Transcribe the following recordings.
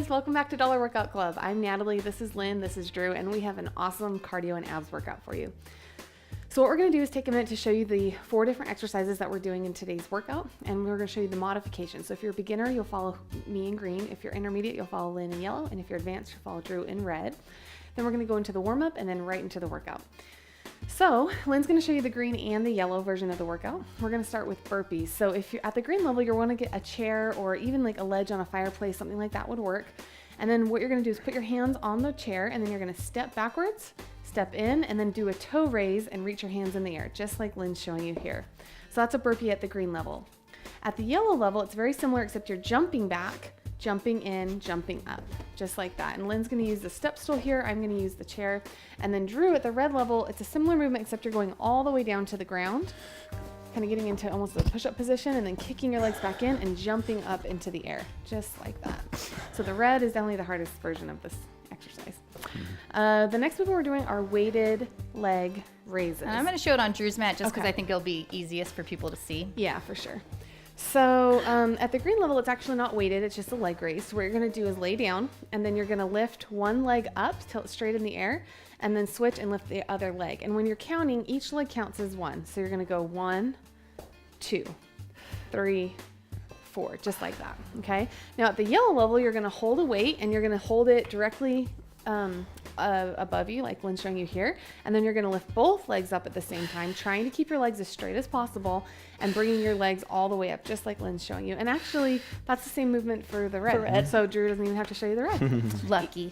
guys, welcome back to Dollar Workout Club. I'm Natalie, this is Lynn, this is Drew, and we have an awesome cardio and abs workout for you. So what we're going to do is take a minute to show you the 4 different exercises that we're doing in today's workout, and we're going to show you the modifications. So if you're a beginner, you'll follow me in green. If you're intermediate, you'll follow Lynn in yellow, and if you're advanced, you'll follow Drew in red. Then we're going to go into the warm-up and then right into the workout. So Lynn's going to show you the green and the yellow version of the workout. We're going to start with burpees. So if you're at the green level, you'll want to get a chair or even like a ledge on a fireplace, something like that would work. And then what you're going to do is put your hands on the chair and then you're going to step backwards, step in, and then do a toe raise and reach your hands in the air, just like Lynn's showing you here. So that's a burpee at the green level. At the yellow level, it's very similar, except you're jumping back, jumping in, jumping up, just like that. And Lynn's going to use the step stool here. I'm going to use the chair. And then Drew at the red level, it's a similar movement, except you're going all the way down to the ground, kind of getting into almost a push-up position and then kicking your legs back in and jumping up into the air, just like that. So the red is definitely the hardest version of this exercise. The next movement we're doing are weighted leg raises. And I'm going to show it on Drew's mat just because I think it'll be easiest for people to see. Yeah, for sure. So at the green level, it's actually not weighted, it's just a leg raise. So what you're going to do is lay down, and then you're going to lift one leg up, tilt straight in the air, and then switch and lift the other leg. And when you're counting, each leg counts as 1. So you're going to go 1, 2, 3, 4, just like that, okay? Now at the yellow level, you're going to hold a weight, and you're going to hold it directly above you, like Lynn's showing you here, and then you're going to lift both legs up at the same time, trying to keep your legs as straight as possible and bringing your legs all the way up, just like Lynn's showing you. And actually, that's the same movement for the red. So Drew doesn't even have to show you the red. Lucky.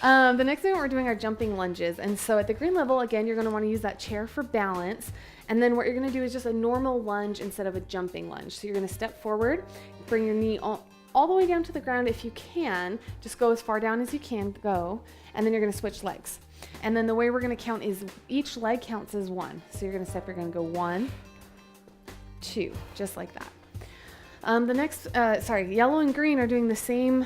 The next thing we're doing are jumping lunges. And so at the green level, again, you're going to want to use that chair for balance. And then what you're going to do is just a normal lunge instead of a jumping lunge. So you're going to step forward, bring your knee all the way down to the ground if you can. Just go as far down as you can go, and then you're going to switch legs. And then the way we're going to count is each leg counts as 1. So you're going to step, you're going to go 1, 2, just like that. The next, yellow and green are doing the same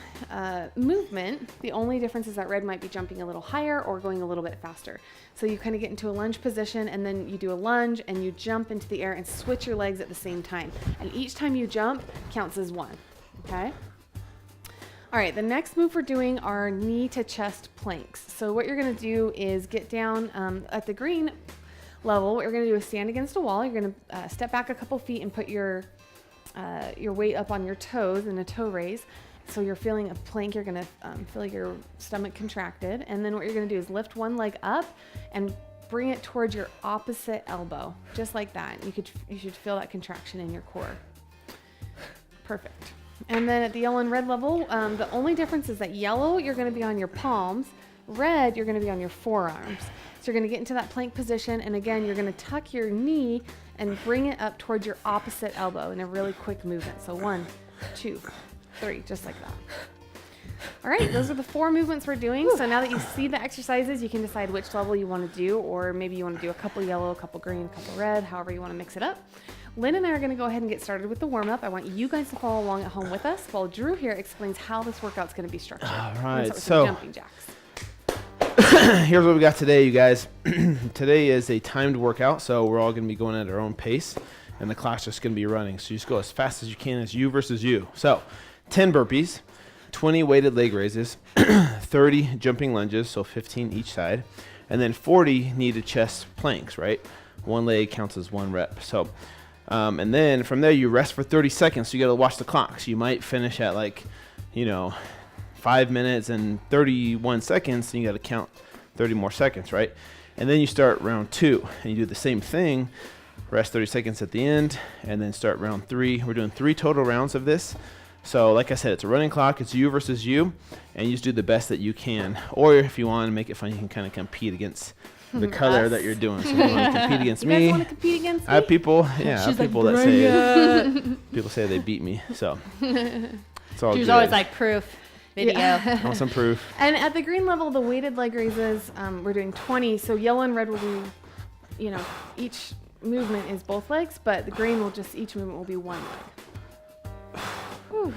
movement. The only difference is that red might be jumping a little higher or going a little bit faster. So you kind of get into a lunge position, and then you do a lunge and you jump into the air and switch your legs at the same time. And each time you jump counts as 1. Okay. All right, the next move we're doing are knee to chest planks. So what you're going to do is get down at the green level. What you're going to do is stand against a wall. You're going to step back a couple feet and put your weight up on your toes in a toe raise. So you're feeling a plank. You're going to feel your stomach contracted. And then what you're going to do is lift one leg up and bring it towards your opposite elbow, just like that. You should feel that contraction in your core. Perfect. And then at the yellow and red level, the only difference is that yellow, you're going to be on your palms. Red, you're going to be on your forearms. So you're going to get into that plank position. And again, you're going to tuck your knee and bring it up towards your opposite elbow in a really quick movement. So 1, 2, 3, just like that. All right, those are the 4 movements we're doing. So now that you see the exercises, you can decide which level you want to do, or maybe you want to do a couple yellow, a couple green, a couple red, however you want to mix it up. Lynn and I are going to go ahead and get started with the warm-up. I want you guys to follow along at home with us while Drew here explains how this workout's going to be structured. All right, so jumping jacks. Here's what we got today, you guys. Today is a timed workout, so we're all going to be going at our own pace, and the clock's just going to be running. So you just go as fast as you can. As you versus you. So 10 burpees, 20 weighted leg raises, 30 jumping lunges, so 15 each side, and then 40 knee to chest planks, right? One leg counts as 1 rep. So and then from there you rest for 30 seconds. So you got to watch the clock. So you might finish at 5 minutes and 31 seconds, and you got to count 30 more seconds, right? And then you start round 2, and you do the same thing, rest 30 seconds at the end, and then start round 3. We're doing 3 total rounds of this. So like I said, it's a running clock. It's you versus you, and you just do the best that you can. Or if you want to make it fun, you can kind of compete against the color that you're doing. So if you want to compete against me, you guys want to compete against me? I have people, that say people say they beat me. So it's all Drew's good. always like proof. Video. Yeah. I want some proof. And at the green level, the weighted leg raises, we're doing 20. So yellow and red will be, each movement is both legs, but the green will each movement will be 1 leg. Whew.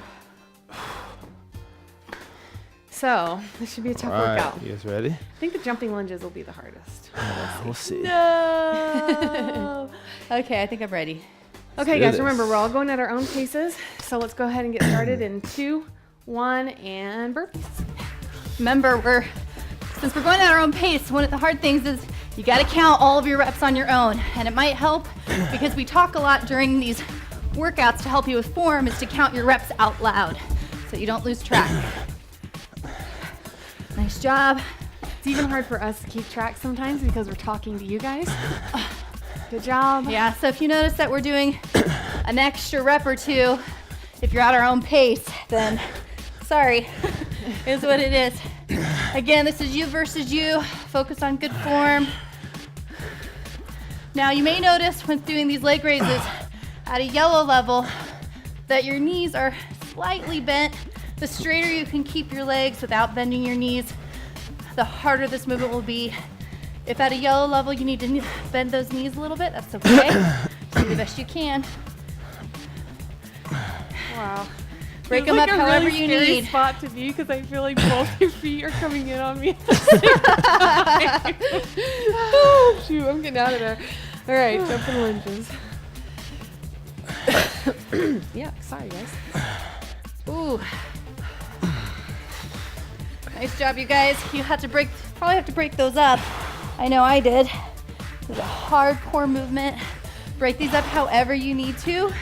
So this should be a tough workout. You guys ready? I think the jumping lunges will be the hardest. We'll see. No. Okay, I think I'm ready. Okay, guys, remember, we're all going at our own paces. So let's go ahead and get started in 2, 1, and burpees. Remember, since we're going at our own pace, one of the hard things is you got to count all of your reps on your own. And it might help because we talk a lot during these workouts to help you with form is to count your reps out loud so you don't lose track. Nice job. It's even hard for us to keep track sometimes because we're talking to you guys. Good job. Yeah, so if you notice that we're doing an extra rep or two, if you're at our own pace, then sorry, is what it is. Again, this is you versus you. Focus on good form. Now you may notice when doing these leg raises at a yellow level that your knees are slightly bent. The straighter you can keep your legs without bending your knees, the harder this movement will be. If at a yellow level you need to bend those knees a little bit, that's okay. Do the best you can. Wow. Break them up however you scary need. Spot to be because I feel like both your feet are coming in on me at the same time. Oh, shoot, I'm getting out of there. All right, jumping lunges. Yeah, sorry guys. Ooh. Nice job, you guys. You have to probably have to break those up. I know I did. This is a hard core movement. Break these up however you need to.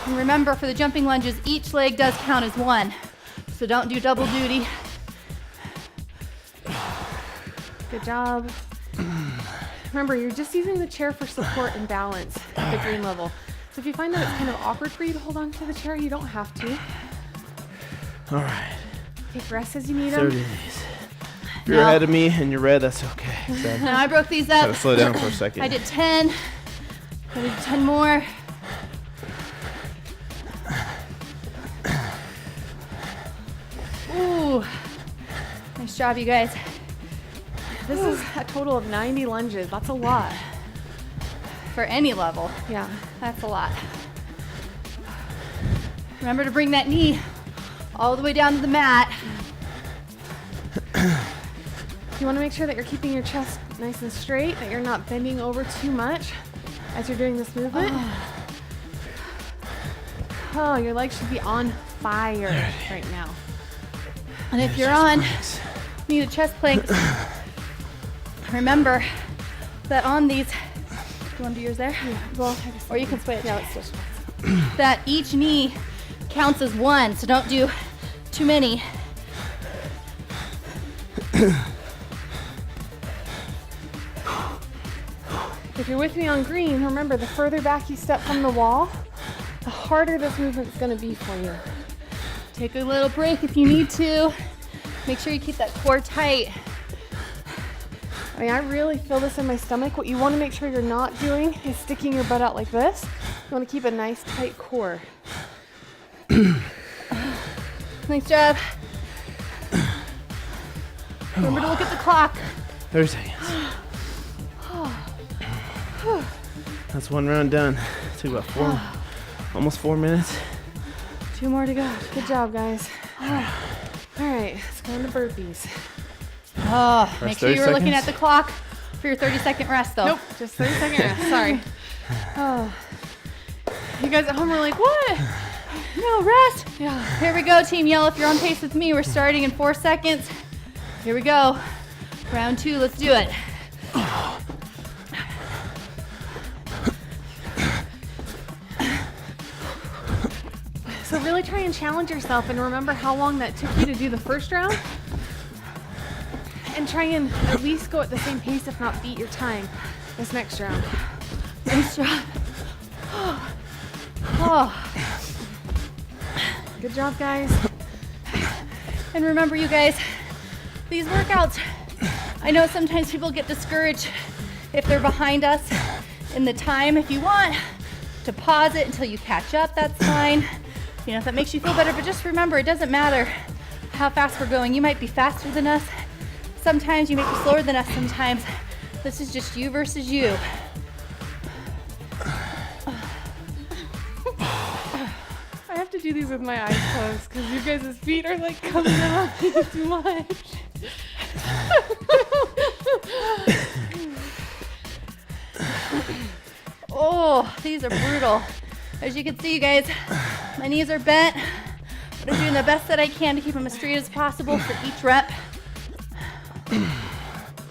And remember, for the jumping lunges, each leg does count as one. So don't do double duty. Good job. Remember, you're just using the chair for support and balance at the green level. So if you find that it's kind of awkward for you to hold on to the chair, you don't have to. All right. Take rests as you need 30 them. days. If you're ahead of me and you're red, that's okay. So Now I broke these up. gotta slow down for a second. I did 10. I did 10 more. Ooh. Nice job, you guys. This is a total of 90 lunges. That's a lot. For any level, Yeah. that's a lot. Remember to bring that knee all the way down to the mat. You want to make sure that you're keeping your chest nice and straight, that you're not bending over too much as you're doing this movement. Oh, your legs should be on fire right now. And if you're on, need a chest plank. Remember that on these, do you want to do yours there? Yeah. Well, I guess Or you can switch. Yeah, let's switch. That each knee counts as one, so don't do too many. If you're with me on green, remember the further back you step from the wall, the harder this movement's going to be for you. Take a little break if you need to. Make sure you keep that core tight. I mean, I really feel this in my stomach. What you want to make sure you're not doing is sticking your butt out like this. You want to keep a nice tight core. Nice job. Remember to look at the clock. 30 seconds. That's one round done. Took about almost 4 minutes. 2 more to go. Good job, guys. All right, let's go into burpees. Oh, make Rest sure you 30 were looking seconds? at the clock for your 30-second rest, though. Nope, just 30-second rest. Sorry. Oh. You guys at home are like, what? No, rest. Yeah. Here we go, Team Yellow. If you're on pace with me, we're starting in 4 seconds. Here we go. Round 2, let's do it. So really try and challenge yourself and remember how long that took you to do the first round. And try and at least go at the same pace, if not beat your time, this next round. Nice job. Oh. Good job, guys. And remember, you guys, these workouts, I know sometimes people get discouraged if they're behind us in the time. If you want to pause it until you catch up, that's fine. You know, if that makes you feel better, but just remember, it doesn't matter how fast we're going. You might be faster than us. Sometimes you might be slower than us sometimes. This is just you versus you. I have to do these with my eyes closed because you guys' feet are like coming in on me too much. Oh, these are brutal. As you can see, you guys, my knees are bent. But I'm doing the best that I can to keep them as straight as possible for each rep.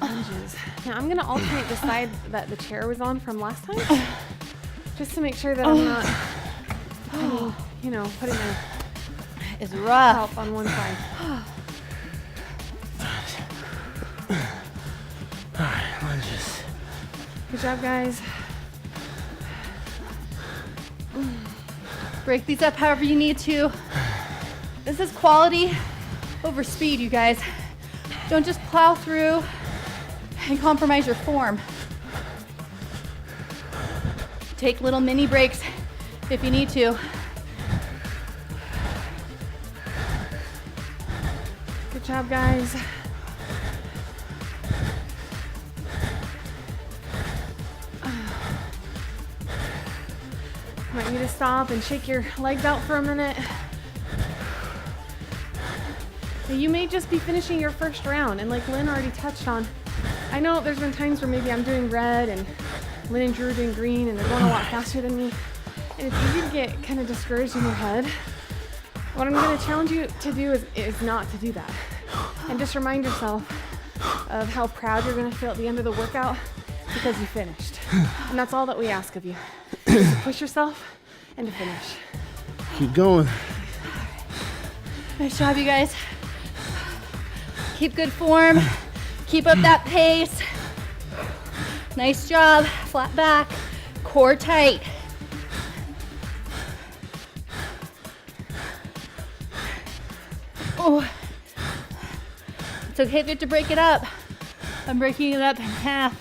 Lunges. Now I'm gonna alternate the side that the chair was on from last time, just to make sure that I'm not, putting my It's rough. help on one side. All right, lunges. Good job, guys. Break these up however you need to. This is quality over speed, you guys. Don't just plow through and compromise your form. Take little mini breaks if you need to. Good job, guys. I want you to stop and shake your legs out for a minute. Now, you may just be finishing your first round, and like Lynn already touched on, I know there's been times where maybe I'm doing red and Lynn and Drew are doing green and they're going a lot faster than me. And it's easy to get kind of discouraged in your head. What I'm going to challenge you to do is not to do that. And just remind yourself of how proud you're going to feel at the end of the workout because you finished. And that's all that we ask of you. Just to push yourself and to finish. Keep going. Nice job, you guys. Keep good form. Keep up that pace. Nice job. Flat back. Core tight. Oh. It's okay if you have to break it up. I'm breaking it up in half.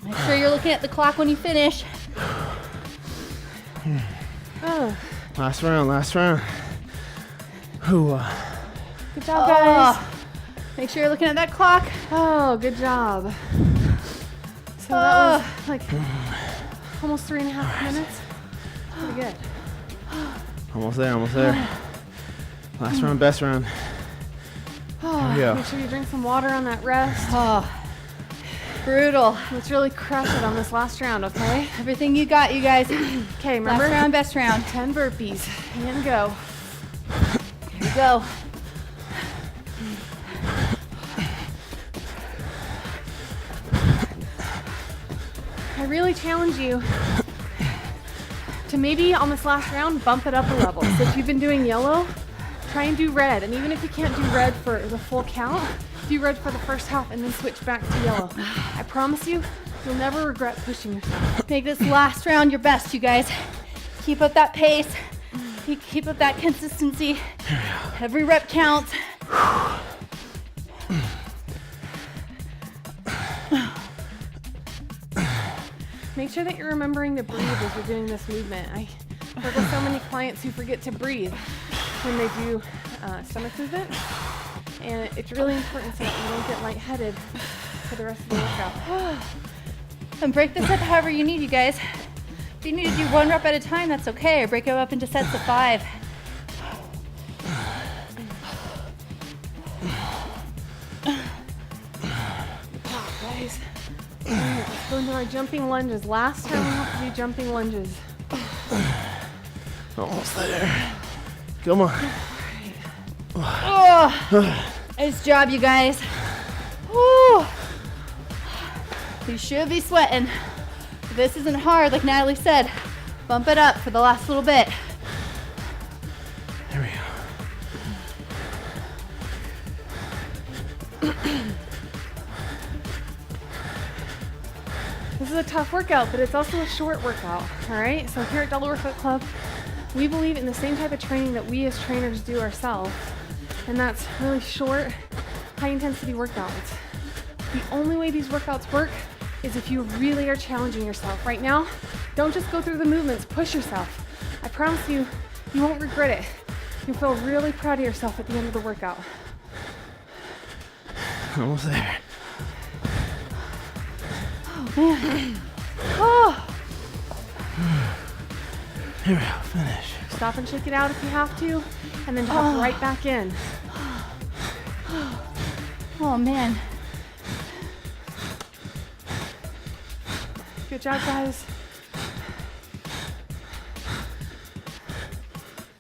Make sure you're looking at the clock when you finish. Oh, Last round. Ooh, good job, guys. Make sure you're looking at that clock. Oh, good job. So that was like almost 3.5 minutes. Pretty good. almost there. Last round, best round. Oh, There we go. make sure you drink some water on that rest. Oh, brutal. Let's really crush it on this last round, okay? Everything you got, you guys. Okay, remember? Last round, best round. 10 burpees. And go. Here we go. I really challenge you to maybe on this last round bump it up a level. So if you've been doing yellow, try and do red. And even if you can't do red for the full count, do red for the first half and then switch back to yellow. I promise you, you'll never regret pushing yourself. Make this last round your best, you guys. Keep up that pace. Keep up that consistency. Every rep counts. Make sure that you're remembering to breathe as you're doing this movement. I work with so many clients who forget to breathe when they do stomach movement. And it's really important so that you don't get lightheaded for the rest of the workout. And break this up however you need, you guys. If you need to do 1 rep at a time, that's okay. Or break it up into sets of 5. Guys, let's go into our jumping lunges. Last time we have to do jumping lunges. Almost there. Come on. Oh, nice job, you guys. Woo. You should be sweating. If this isn't hard, like Natalie said, bump it up for the last little bit. There we go. This is a tough workout, but it's also a short workout, all right? So here at Delaware Foot Club, we believe in the same type of training that we as trainers do ourselves, and that's really short, high-intensity workouts. The only way these workouts work is if you really are challenging yourself. Right now, don't just go through the movements, push yourself. I promise you, you won't regret it. You'll feel really proud of yourself at the end of the workout. Almost there. Man. Oh. Here we go. Finish. Stop and shake it out if you have to, and then hop right back in. Oh, man. Good job, guys.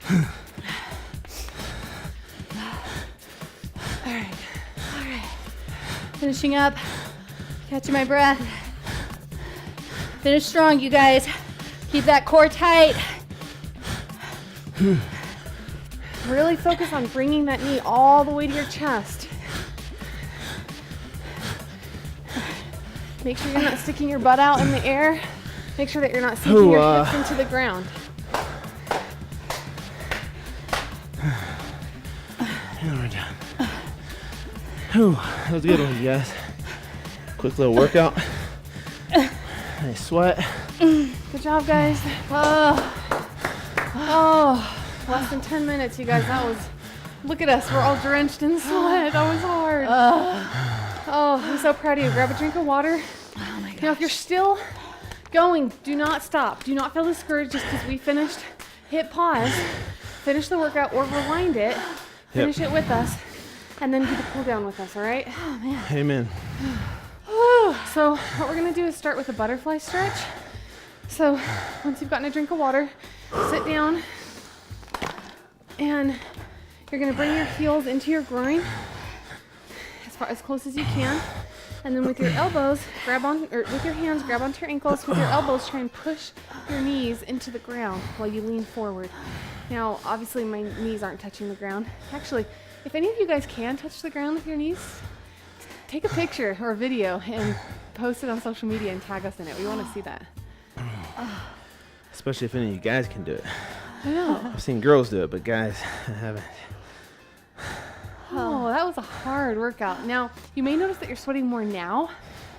All right. Finishing up. Catching my breath. Finish strong, you guys. Keep that core tight. Really focus on bringing that knee all the way to your chest. Make sure you're not sticking your butt out in the air. Make sure that you're not sinking your hips into the ground. And we're done. Whew, that was a good one, you guys. Quick little workout. Nice sweat. Good job, guys. Oh, less than 10 minutes, you guys. That was, look at us. We're all drenched in sweat. That was hard. Oh, I'm so proud of you. Grab a drink of water. Oh my gosh. Now, if you're still going, do not stop. Do not feel discouraged just because we finished. Hit pause, finish the workout, or rewind it. Finish it with us, and then do the cool down with us, all right? Oh man. Amen. So what we're gonna do is start with a butterfly stretch. So once you've gotten a drink of water, sit down, and you're gonna bring your heels into your groin as close as you can. And then with your elbows, with your hands, grab onto your ankles. With your elbows, try and push your knees into the ground while you lean forward. Now, obviously, my knees aren't touching the ground. Actually, if any of you guys can touch the ground with your knees, take a picture or a video and post it on social media and tag us in it. We want to see that. Especially if any of you guys can do it. I know. I've seen girls do it, but guys, I haven't. Oh, that was a hard workout. Now, you may notice that you're sweating more now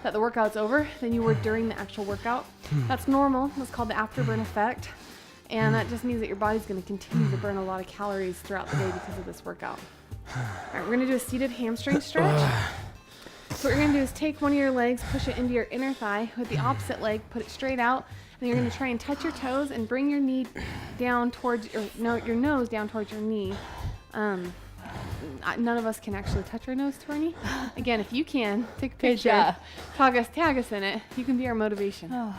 that the workout's over than you were during the actual workout. That's normal. That's called the afterburn effect. And that just means that your body's going to continue to burn a lot of calories throughout the day because of this workout. All right, we're going to do a seated hamstring stretch. So what you're going to do is take one of your legs, push it into your inner thigh. With the opposite leg, put it straight out. And you're going to try and touch your toes and bring your knee down towards, your nose down towards your knee. None of us can actually touch our nose to our knee. Again, if you can, take a picture, tag us in it. You can be our motivation. Oh.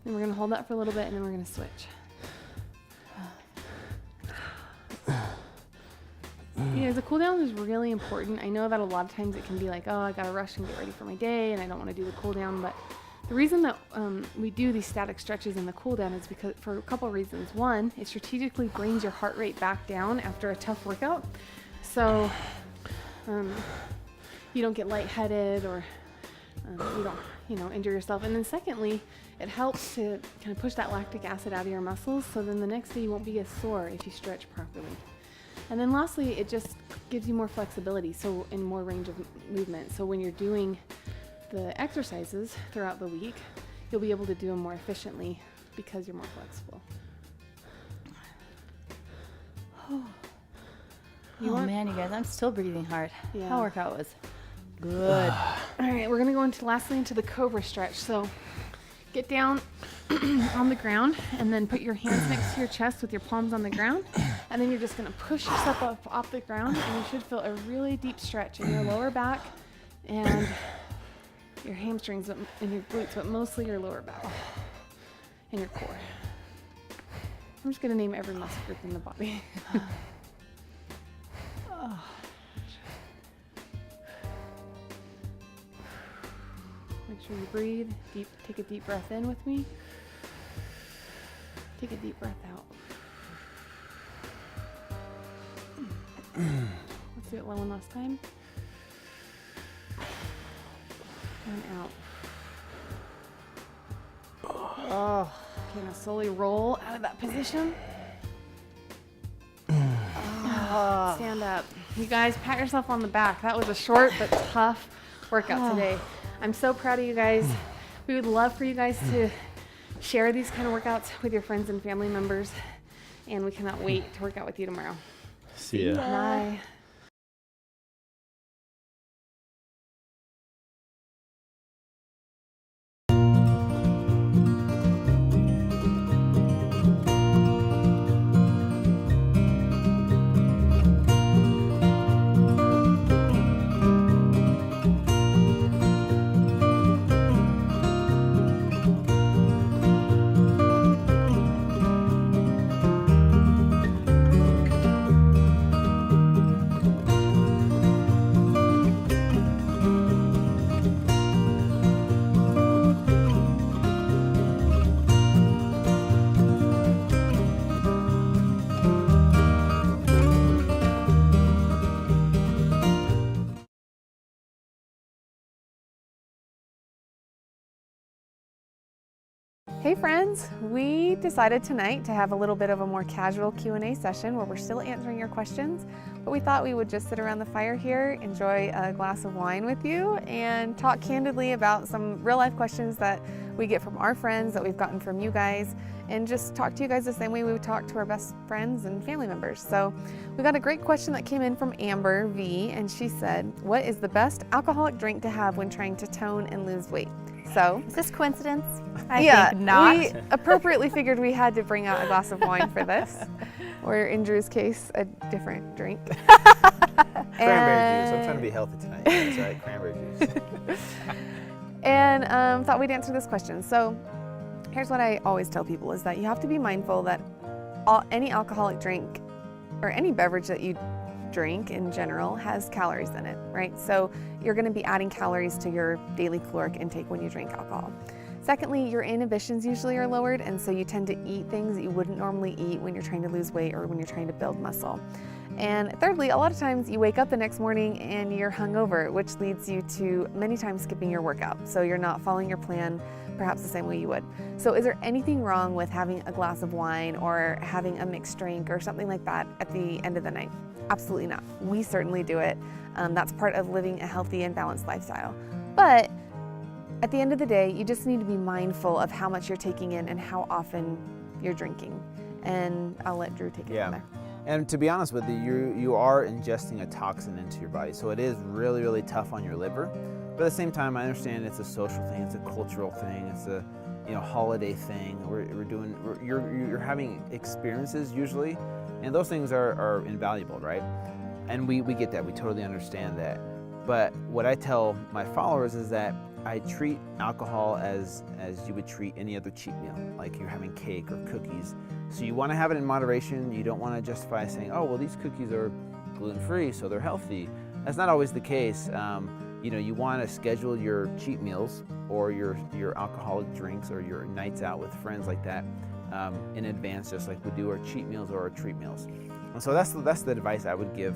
Then we're going to hold that for a little bit, and then we're going to switch. Yeah, the cool down is really important. I know that a lot of times it can be like, oh, I got to rush and get ready for my day, and I don't want to do the cool down. But the reason that we do these static stretches in the cool down is because for a couple of reasons. One, it strategically brings your heart rate back down after a tough workout, so you don't get lightheaded or you don't injure yourself. And then secondly, it helps to kind of push that lactic acid out of your muscles, so then the next day you won't be as sore if you stretch properly. And then lastly, it just gives you more flexibility, so in more range of movement. So when you're doing the exercises throughout the week, you'll be able to do them more efficiently because you're more flexible. Man, you guys, I'm still breathing hard. Yeah. That workout was good. All right, we're gonna go lastly into the cobra stretch. So get down on the ground and then put your hands next to your chest with your palms on the ground. And then you're just gonna push yourself up off the ground, and you should feel a really deep stretch in your lower back and your hamstrings and your glutes, but mostly your lower back and your core. I'm just gonna name every muscle group in the body. Make sure you breathe deep. Take a deep breath in with me. Take a deep breath out. Let's do it one last time. And out. Oh, okay, now slowly roll out of that position. Stand up. You guys, pat yourself on the back. That was a short but tough workout today. I'm so proud of you guys. We would love for you guys to share these kind of workouts with your friends and family members, and we cannot wait to work out with you tomorrow. See ya. Bye. Hey friends, we decided tonight to have a little bit of a more casual Q&A session where we're still answering your questions, but we thought we would just sit around the fire here, enjoy a glass of wine with you, and talk candidly about some real life questions that we get from our friends, that we've gotten from you guys, and just talk to you guys the same way we would talk to our best friends and family members. So we got a great question that came in from Amber V, and she said, what is the best alcoholic drink to have when trying to tone and lose weight? So, Is this coincidence? I think not. We appropriately figured we had to bring out a glass of wine for this, or in Drew's case, a different drink. Cranberry juice. I'm trying to be healthy tonight. That's right, cranberry juice. And thought we'd answer this question. So here's what I always tell people is that you have to be mindful that any alcoholic drink or any beverage that you drink in general has calories in it, right? So you're going to be adding calories to your daily caloric intake when you drink alcohol. Secondly, your inhibitions usually are lowered, and so you tend to eat things that you wouldn't normally eat when you're trying to lose weight or when you're trying to build muscle. And thirdly, a lot of times you wake up the next morning and you're hungover, which leads you to many times skipping your workout. So you're not following your plan perhaps the same way you would. So is there anything wrong with having a glass of wine or having a mixed drink or something like that at the end of the night? Absolutely not. We certainly do it. That's part of living a healthy and balanced lifestyle. But at the end of the day, you just need to be mindful of how much you're taking in and how often you're drinking. And I'll let Drew take it from there. And to be honest with you, you are ingesting a toxin into your body. So it is really, really tough on your liver. But at the same time, I understand it's a social thing, it's a cultural thing, it's a holiday thing. You're having experiences usually, and those things are invaluable, right? And we get that, we totally understand that. But what I tell my followers is that I treat alcohol as you would treat any other cheat meal, like you're having cake or cookies. So you want to have it in moderation. You don't want to justify saying, oh, well, these cookies are gluten-free, so they're healthy. That's not always the case. You want to schedule your cheat meals or your alcoholic drinks or your nights out with friends like that in advance, just like we do our cheat meals or our treat meals. And so that's the advice I would give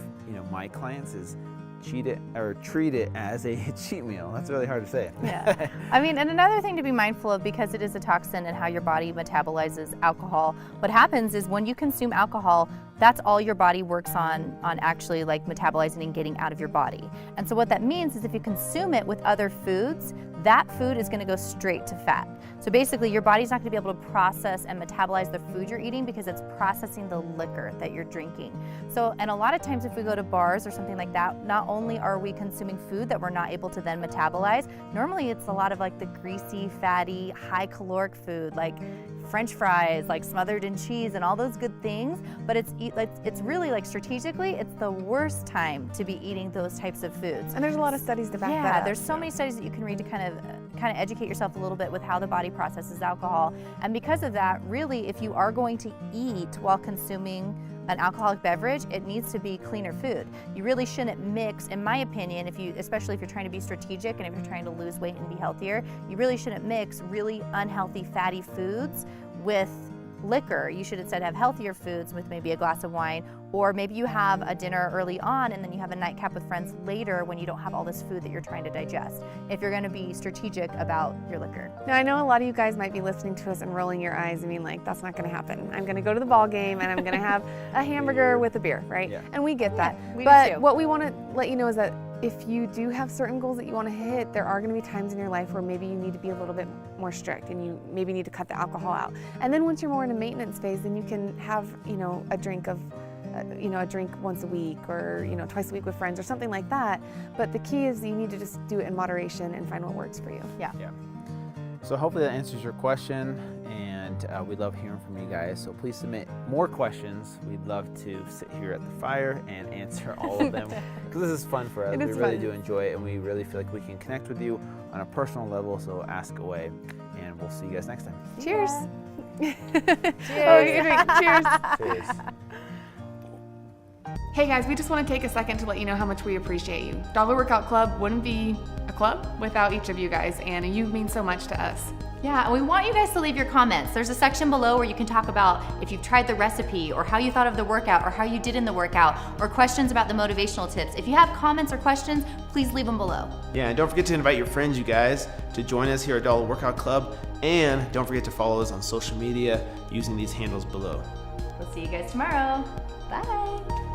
my clients is treat it as a cheat meal. That's really hard to say. Yeah. I mean, and another thing to be mindful of, because it is a toxin and how your body metabolizes alcohol, what happens is when you consume alcohol, that's all your body works on actually like metabolizing and getting out of your body. And so what that means is if you consume it with other foods, that food is going to go straight to fat. So basically your body's not going to be able to process and metabolize the food you're eating because it's processing the liquor that you're drinking. So, and a lot of times if we go to bars or something like that, not only are we consuming food that we're not able to then metabolize, normally it's a lot of like the greasy, fatty, high caloric food like French fries, like smothered in cheese and all those good things, but it's really like strategically, it's the worst time to be eating those types of foods. And there's a lot of studies to back that up. Yeah, there's so many studies that you can read to kind of educate yourself a little bit with how the body processes alcohol. And because of that, really, if you are going to eat while consuming an alcoholic beverage, it needs to be cleaner food. You really shouldn't mix, in my opinion, especially if you're trying to be strategic and if you're trying to lose weight and be healthier, you really shouldn't mix really unhealthy fatty foods with liquor. You should instead have healthier foods with maybe a glass of wine, or maybe you have a dinner early on and then you have a nightcap with friends later when you don't have all this food that you're trying to digest, if you're going to be strategic about your liquor. Now, I know a lot of you guys might be listening to us and rolling your eyes and being like, that's not going to happen. I'm going to go to the ball game and I'm going to have a hamburger with a beer, right? Yeah. And we get that. We do but too. What we want to let you know is that if you do have certain goals that you want to hit, there are going to be times in your life where maybe you need to be a little bit more strict and you maybe need to cut the alcohol out. And then once you're more in a maintenance phase, then you can have, a drink of a drink once a week or twice a week with friends or something like that. But the key is you need to just do it in moderation and find what works for you. Yeah. So hopefully that answers your question, and we love hearing from you guys. So please submit more questions. We'd love to sit here at the fire and answer all of them because this is fun for us. We really do enjoy it, and we really feel like we can connect with you on a personal level. So ask away, and we'll see you guys next time. Cheers. Cheers. Cheers. Cheers. Hey guys, we just want to take a second to let you know how much we appreciate you. Dollar Workout Club wouldn't be a club without each of you guys, and you mean so much to us. Yeah, and we want you guys to leave your comments. There's a section below where you can talk about if you've tried the recipe, or how you thought of the workout, or how you did in the workout, or questions about the motivational tips. If you have comments or questions, please leave them below. Yeah, and don't forget to invite your friends, you guys, to join us here at Dollar Workout Club. And don't forget to follow us on social media using these handles below. We'll see you guys tomorrow. Bye.